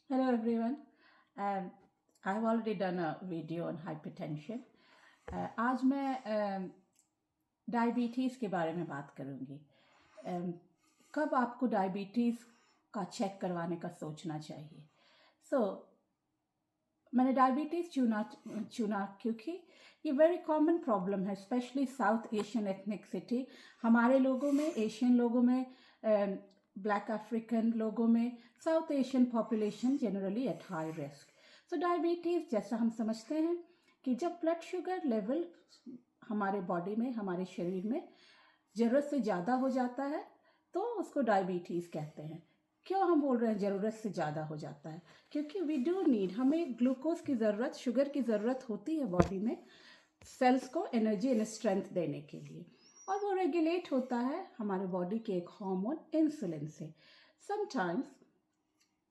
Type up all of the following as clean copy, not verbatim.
Hello everyone. I've already done a video on hypertension. आज मैं diabetes के बारे में बात करूँगी. कब आपको डायबिटीज़ का चेक करवाने का सोचना चाहिए. सो मैंने डायबिटीज़ चुना क्योंकि ये वेरी कॉमन प्रॉब्लम है, स्पेशली साउथ एशियन एथनिसिटी. हमारे लोगों में, एशियन लोगों में, ब्लैक अफ्रीकन लोगों में, south Asian population generally at high risk. So diabetes, जैसा हम समझते हैं कि जब ब्लड शुगर लेवल हमारे बॉडी में, हमारे शरीर में ज़रूरत से ज़्यादा हो जाता है तो उसको डायबिटीज़ कहते हैं. क्यों हम बोल रहे हैं ज़रूरत से ज़्यादा हो जाता है? क्योंकि वी डू नीड, हमें ग्लूकोज की ज़रूरत, शुगर की ज़रूरत होती है बॉडी में सेल्स को एनर्जी एंड स्ट्रेंथ देने के लिए, और वो रेगुलेट होता है हमारे बॉडी के एक हार्मोन इंसुलिन से. समटाइम्स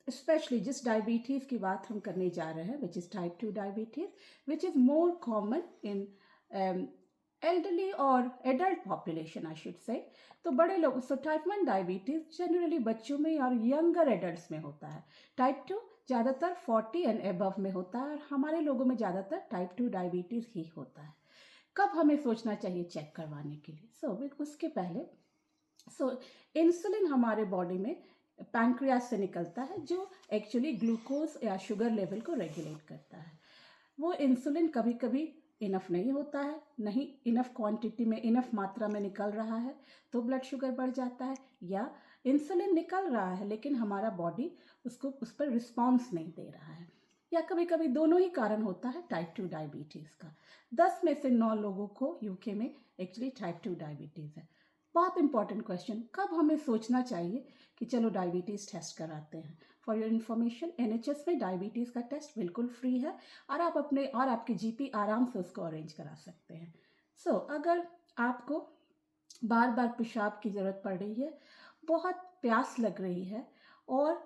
स्पेशली जिस डायबिटीज़ की बात हम करने जा रहे हैं, which is type 2 diabetes, which is more common in elderly और adult population I should say. तो बड़े लोग, सो टाइप 1 डायबिटीज़ जनरली बच्चों में और यंगर एडल्ट्स में होता है. टाइप 2 ज़्यादातर 40 एंड एबव में होता है, और हमारे लोगों में ज़्यादातर टाइप 2 डायबिटीज़ ही होता है. कब हमें सोचना चाहिए चेक करवाने के लिए? उसके पहले इंसुलिन हमारे बॉडी में पैंक्रियास से निकलता है, जो एक्चुअली ग्लूकोज या शुगर लेवल को रेगुलेट करता है. वो इंसुलिन कभी कभी इनफ नहीं होता है, नहीं इनफ क्वांटिटी में, इनफ मात्रा में निकल रहा है तो ब्लड शुगर बढ़ जाता है, या इंसुलिन निकल रहा है लेकिन हमारा बॉडी उस पर रिस्पॉन्स नहीं दे रहा है, या कभी कभी दोनों ही कारण होता है टाइप 2 डायबिटीज़ का. 10 में से 9 लोगों को यूके में एक्चुअली टाइप 2 डायबिटीज़ है. बहुत इंपॉर्टेंट क्वेश्चन, कब हमें सोचना चाहिए कि चलो डायबिटीज़ टेस्ट कराते हैं. फॉर योर इन्फॉर्मेशन, एनएचएस में डायबिटीज़ का टेस्ट बिल्कुल फ्री है, और आप अपने और आपके जीपी आराम से उसको अरेंज करा सकते हैं. अगर आपको बार बार पेशाब की ज़रूरत पड़ रही है, बहुत प्यास लग रही है, और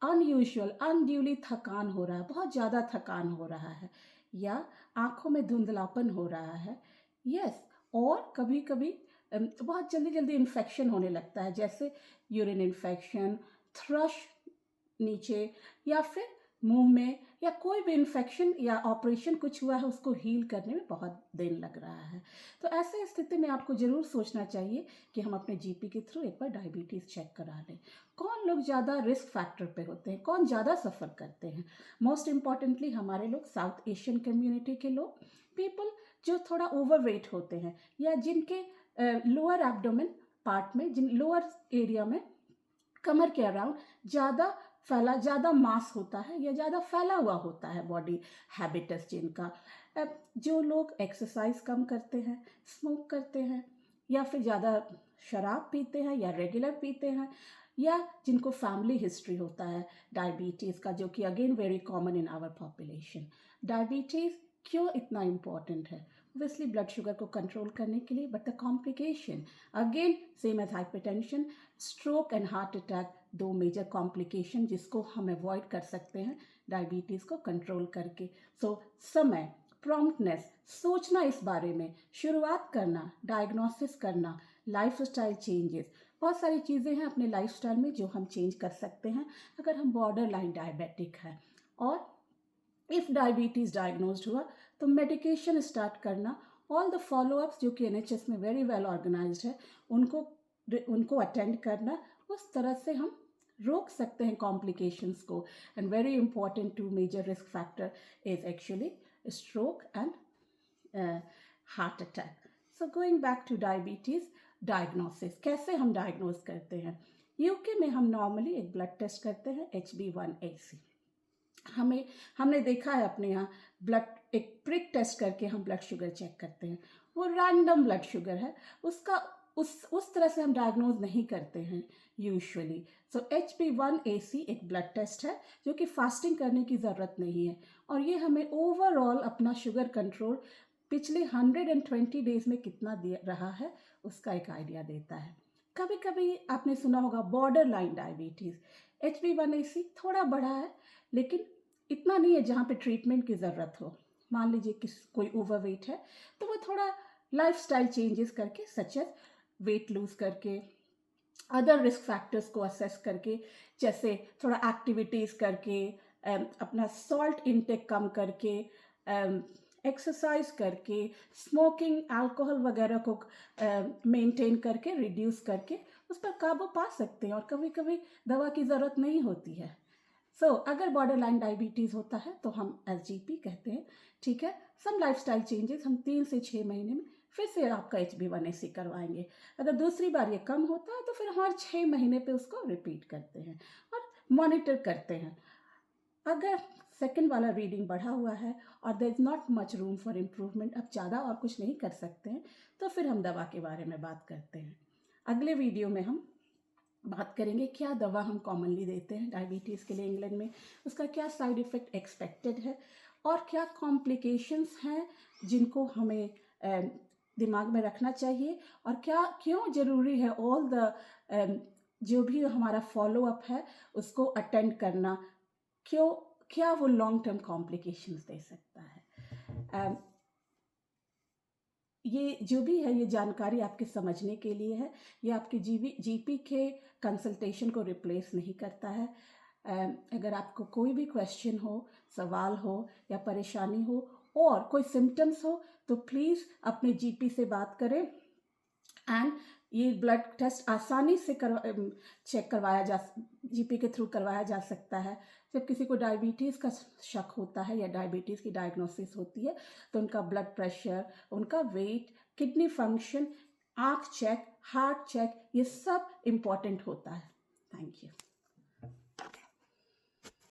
अनड्यूली थकान हो रहा है, बहुत ज़्यादा थकान हो रहा है, या आँखों में धुंधलापन हो रहा है, यस, और कभी कभी बहुत जल्दी जल्दी इन्फेक्शन होने लगता है, जैसे यूरिन इन्फेक्शन, थ्रश नीचे, या फिर मुंह में, या कोई भी इन्फेक्शन या ऑपरेशन कुछ हुआ है उसको हील करने में बहुत दिन लग रहा है. तो ऐसे स्थिति में आपको ज़रूर सोचना चाहिए कि हम अपने जीपी के थ्रू एक बार डायबिटीज़ चेक करा लें. कौन लोग ज़्यादा रिस्क फैक्टर पे होते हैं, कौन ज़्यादा सफ़र करते हैं? मोस्ट इम्पॉर्टेंटली हमारे लोग, साउथ एशियन कम्युनिटी के लोग, पीपल जो थोड़ा ओवरवेट होते हैं, या जिनके लोअर एब्डोमेन पार्ट में, जिन लोअर एरिया में, कमर के अराउंड ज़्यादा मास होता है, या ज़्यादा फैला हुआ होता है बॉडी हैबिटस जिनका. जो लोग एक्सरसाइज कम करते हैं, स्मोक करते हैं, या फिर ज़्यादा शराब पीते हैं या रेगुलर पीते हैं, या जिनको फैमिली हिस्ट्री होता है डायबिटीज़ का, जो कि again very common in our population. Diabetes क्यों इतना इम्पॉर्टेंट है? ऑब्वियसली ब्लड शुगर को कंट्रोल करने के लिए, but the complication again same as hypertension, stroke and heart attack, 2 major complication जिसको हम अवॉइड कर सकते हैं डायबिटीज़ को कंट्रोल करके. समय, प्रॉम्प्टनेस, सोचना इस बारे में, शुरुआत करना, डायग्नोसिस करना, लाइफस्टाइल चेंजेस, बहुत सारी चीज़ें हैं अपने लाइफस्टाइल में जो हम चेंज कर सकते हैं अगर हम बॉर्डर लाइन डायबिटिक हैं. और इफ़ डायबिटीज़ डायग्नोज्ड हुआ तो मेडिकेशन स्टार्ट करना, ऑल द फॉलोअप्स जो कि एनएचएस में वेरी वेल ऑर्गेनाइज्ड है, उनको अटेंड करना. उस तरह से हम रोक सकते हैं कॉम्प्लिकेशंस को. And very important, 2 major risk factor is actually stroke and heart attack. So going back to diabetes diagnosis, कैसे हम डायग्नोज करते हैं? यूके में हम नॉर्मली एक ब्लड टेस्ट करते हैं, HB1AC. हमने देखा है अपने यहाँ ब्लड, एक प्रिक टेस्ट करके हम ब्लड शुगर चेक करते हैं. वो रैंडम ब्लड शुगर है, उसका उस तरह से हम डायग्नोज नहीं करते हैं यूजुअली. HB1AC एक ब्लड टेस्ट है जो कि फास्टिंग करने की ज़रूरत नहीं है, और ये हमें ओवरऑल अपना शुगर कंट्रोल पिछले 120 डेज में कितना दे रहा है उसका एक आइडिया देता है. कभी कभी आपने सुना होगा बॉर्डर लाइन डायबिटीज़. HB1AC थोड़ा बड़ा है, लेकिन इतना नहीं है जहाँ पे ट्रीटमेंट की ज़रूरत हो. मान लीजिए कोई ओवरवेट है तो वो थोड़ा लाइफस्टाइल चेंजेस करके, सच एज वेट लूज करके, अदर रिस्क फैक्टर्स को असेस करके, जैसे थोड़ा एक्टिविटीज़ करके, अपना सॉल्ट इंटेक कम करके, एक्सरसाइज करके, स्मोकिंग, अल्कोहल वगैरह को मेंटेन करके, रिड्यूस करके उस पर काबू पा सकते हैं और कभी कभी दवा की ज़रूरत नहीं होती है। अगर बॉर्डर लाइन डायबिटीज़ होता है तो हम SGP कहते हैं, ठीक है। सम लाइफस्टाइल चेंजेस हम 3 से 6 महीने में फिर से आपका HB1AC करवाएंगे। अगर दूसरी बार ये कम होता है तो फिर हर 6 महीने पे उसको रिपीट करते हैं और मॉनिटर करते हैं। अगर सेकंड वाला रीडिंग बढ़ा हुआ है और there is not much room for improvement, अब ज़्यादा और कुछ नहीं कर सकते हैं, तो फिर हम दवा के बारे में बात करते हैं। अगले वीडियो में हम बात करेंगे क्या दवा हम कॉमनली देते हैं डायबिटीज़ के लिए इंग्लैंड में, उसका क्या साइड इफ़ेक्ट एक्सपेक्टेड है और क्या कॉम्प्लिकेशंस हैं जिनको हमें दिमाग में रखना चाहिए, और क्या क्यों ज़रूरी है ऑल द जो भी हमारा फॉलोअप है उसको अटेंड करना, क्यों, क्या वो लॉन्ग टर्म कॉम्प्लिकेशंस दे सकता है। ये जो भी है ये जानकारी आपके समझने के लिए है, ये आपके GP के कंसल्टेशन को रिप्लेस नहीं करता है। अगर आपको कोई भी क्वेश्चन हो, सवाल हो या परेशानी हो और कोई सिम्टम्स हो तो प्लीज़ अपने GP से बात करें। एंड ये ब्लड टेस्ट आसानी से चेक करवाया जा, GP के थ्रू करवाया जा सकता है। जब किसी को डायबिटीज़ का शक होता है या डायबिटीज़ की डायग्नोसिस होती है तो उनका ब्लड प्रेशर, उनका वेट, किडनी फंक्शन, आँख चेक, हार्ट चेक, ये सब इम्पॉर्टेंट होता है। Thank you.